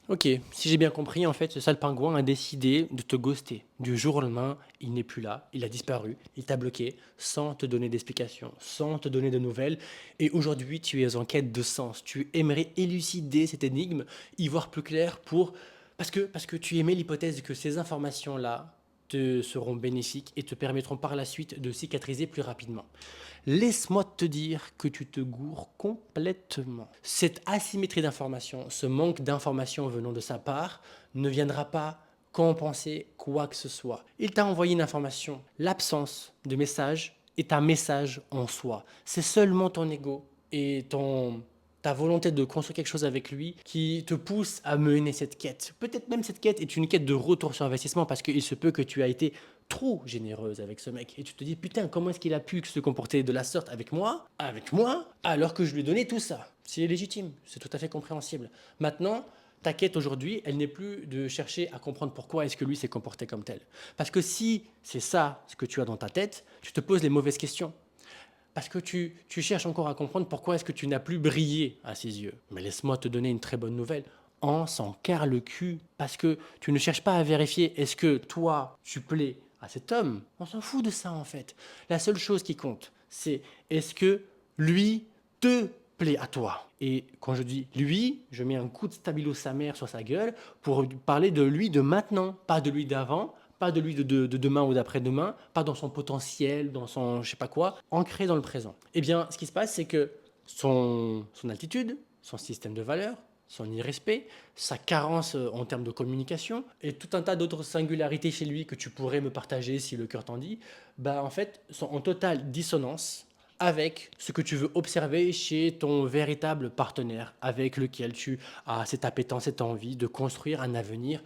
Ok, si j'ai bien compris, en fait, ce sale pingouin a décidé de te ghoster. Du jour au lendemain, il n'est plus là, il a disparu, il t'a bloqué, sans te donner d'explication, sans te donner de nouvelles. Et aujourd'hui, tu es en quête de sens. Tu aimerais élucider cette énigme, y voir plus clair pour... parce que tu émets l'hypothèse que ces informations-là te seront bénéfiques et te permettront par la suite de cicatriser plus rapidement. Laisse-moi te dire que tu te gourres complètement. Cette asymétrie d'information, ce manque d'information venant de sa part, ne viendra pas compenser quoi que ce soit. Il t'a envoyé une information. L'absence de message est un message en soi. C'est seulement ton ego et ta volonté de construire quelque chose avec lui qui te pousse à mener cette quête. Peut-être même cette quête est une quête de retour sur investissement parce qu'il se peut que tu as été trop généreuse avec ce mec. Et tu te dis, putain, comment est-ce qu'il a pu se comporter de la sorte avec moi, alors que je lui ai donné tout ça. C'est légitime, c'est tout à fait compréhensible. Maintenant, ta quête aujourd'hui, elle n'est plus de chercher à comprendre pourquoi est-ce que lui s'est comporté comme tel. Parce que si c'est ça ce que tu as dans ta tête, tu te poses les mauvaises questions. Parce que tu cherches encore à comprendre pourquoi est-ce que tu n'as plus brillé à ses yeux. Mais laisse-moi te donner une très bonne nouvelle. On s'en carre le cul. Parce que tu ne cherches pas à vérifier est-ce que toi, tu plais à cet homme. On s'en fout de ça en fait. La seule chose qui compte, c'est est-ce que lui te plaît à toi. Et quand je dis lui, je mets un coup de stabilo sa mère sur sa gueule pour parler de lui de maintenant, pas de lui d'avant, pas de lui de demain ou d'après-demain, pas dans son potentiel, dans son je sais pas quoi, ancré dans le présent. Eh bien, ce qui se passe, c'est que son altitude, son système de valeurs, son irrespect, sa carence en termes de communication et tout un tas d'autres singularités chez lui que tu pourrais me partager si le cœur t'en dit, bah en fait sont en totale dissonance avec ce que tu veux observer chez ton véritable partenaire avec lequel tu as cette appétence, cette envie de construire un avenir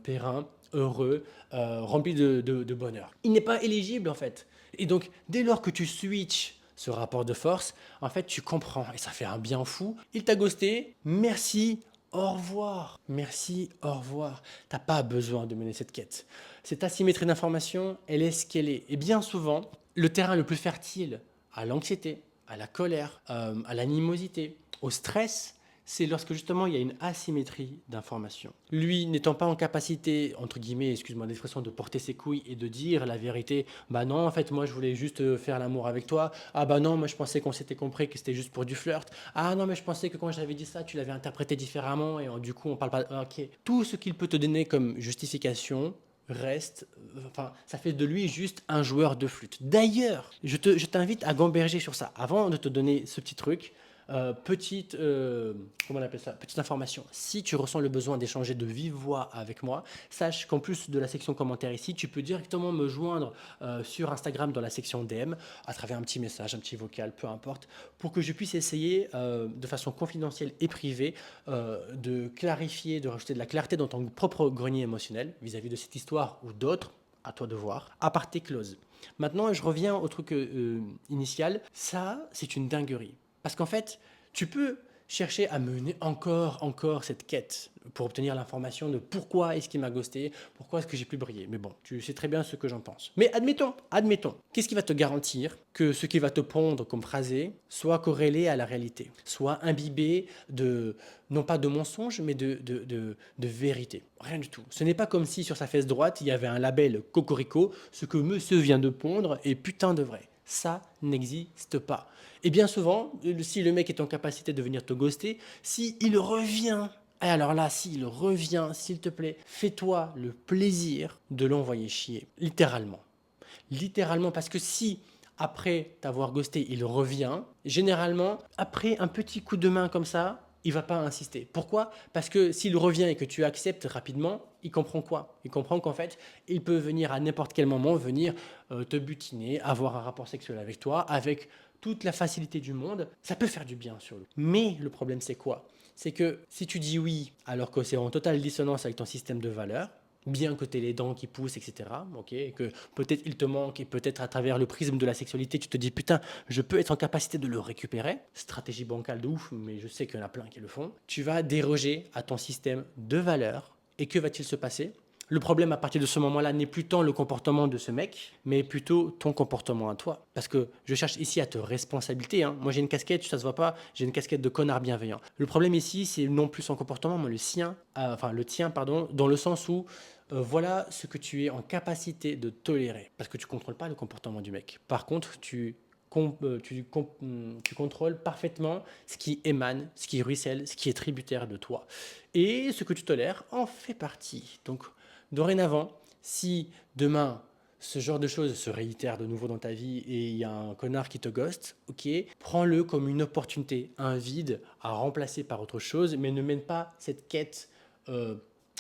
périn, heureux, rempli de bonheur. Il n'est pas éligible en fait. Et donc, dès lors que tu switches ce rapport de force, en fait, tu comprends et ça fait un bien fou. Il t'a ghosté, merci, au revoir. Merci, au revoir. T'as pas besoin de mener cette quête. Cette asymétrie d'information, elle est ce qu'elle est. Et bien souvent, le terrain le plus fertile à l'anxiété, à la colère, à l'animosité, au stress, c'est lorsque justement il y a une asymétrie d'information. Lui n'étant pas en capacité, entre guillemets, excuse-moi l'expression, de porter ses couilles et de dire la vérité, bah non, en fait, moi je voulais juste faire l'amour avec toi, ah bah non, moi je pensais qu'on s'était compris, que c'était juste pour du flirt, ah non, mais je pensais que quand j'avais dit ça, tu l'avais interprété différemment et du coup on parle pas. Ok. Tout ce qu'il peut te donner comme justification reste, enfin, ça fait de lui juste un joueur de flûte. D'ailleurs, je t'invite à gamberger sur ça. Avant de te donner ce petit truc, comment on appelle ça, petite information. Si tu ressens le besoin d'échanger de vive voix avec moi, sache qu'en plus de la section commentaires ici, tu peux directement me joindre sur Instagram dans la section DM à travers un petit message, un petit vocal, peu importe, pour que je puisse essayer de façon confidentielle et privée de clarifier, de rajouter de la clarté dans ton propre grenier émotionnel vis-à-vis de cette histoire ou d'autres. À toi de voir. Aparté close. Maintenant, je reviens au truc initial. Ça, c'est une dinguerie. Parce qu'en fait, tu peux chercher à mener encore cette quête pour obtenir l'information de pourquoi est-ce qu'il m'a ghosté, pourquoi est-ce que j'ai plus brillé. Mais bon, tu sais très bien ce que j'en pense. Mais admettons, qu'est-ce qui va te garantir que ce qui va te pondre comme phrasé soit corrélé à la réalité, soit imbibé de, non pas de mensonges, mais de vérité. Rien du tout. Ce n'est pas comme si sur sa fesse droite, il y avait un label Cocorico, ce que monsieur vient de pondre est putain de vrai. Ça n'existe pas. Et bien souvent, si le mec est en capacité de venir te ghoster, s'il revient, et alors là, s'il revient, s'il te plaît, fais-toi le plaisir de l'envoyer chier. Littéralement. Littéralement, parce que si après t'avoir ghosté, il revient, généralement, après un petit coup de main comme ça, il va pas insister. Pourquoi? Parce que s'il revient et que tu acceptes rapidement, il comprend quoi? Il comprend qu'en fait, il peut venir à n'importe quel moment, venir te butiner, avoir un rapport sexuel avec toi, avec toute la facilité du monde. Ça peut faire du bien sur lui. Mais le problème, c'est quoi? C'est que si tu dis oui, alors que c'est en totale dissonance avec ton système de valeurs, bien que tu aies les dents qui poussent, etc. Ok, et que peut-être il te manque et peut-être à travers le prisme de la sexualité, tu te dis putain, je peux être en capacité de le récupérer. Stratégie bancale de ouf, mais je sais qu'il y en a plein qui le font. Tu vas déroger à ton système de valeurs et que va-t-il se passer? Le problème à partir de ce moment-là n'est plus tant le comportement de ce mec, mais plutôt ton comportement à toi. Parce que je cherche ici à te responsabiliser, hein. Moi j'ai une casquette, ça se voit pas, j'ai une casquette de connard bienveillant. Le problème ici, c'est non plus son comportement, mais le sien, enfin le tien, pardon, dans le sens où voilà ce que tu es en capacité de tolérer. Parce que tu contrôles pas le comportement du mec. Par contre, tu contrôles parfaitement ce qui émane, ce qui ruisselle, ce qui est tributaire de toi. Et ce que tu tolères en fait partie. Donc, dorénavant, si demain ce genre de choses se réitère de nouveau dans ta vie et il y a un connard qui te ghost, ok, prends-le comme une opportunité, un vide à remplacer par autre chose, mais ne mène pas cette quête euh,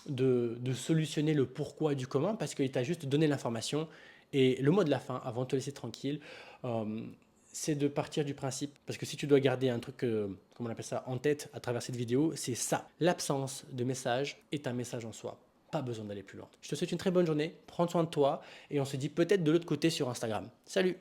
de solutionner le pourquoi du comment parce qu'il t'a juste donné l'information. Et le mot de la fin, avant de te laisser tranquille, euh, c'est de partir du principe, parce que si tu dois garder un truc, comment on appelle ça, en tête à travers cette vidéo, c'est ça. L'absence de message est un message en soi. Pas besoin d'aller plus loin. Je te souhaite une très bonne journée, prends soin de toi, et on se dit peut-être de l'autre côté sur Instagram. Salut!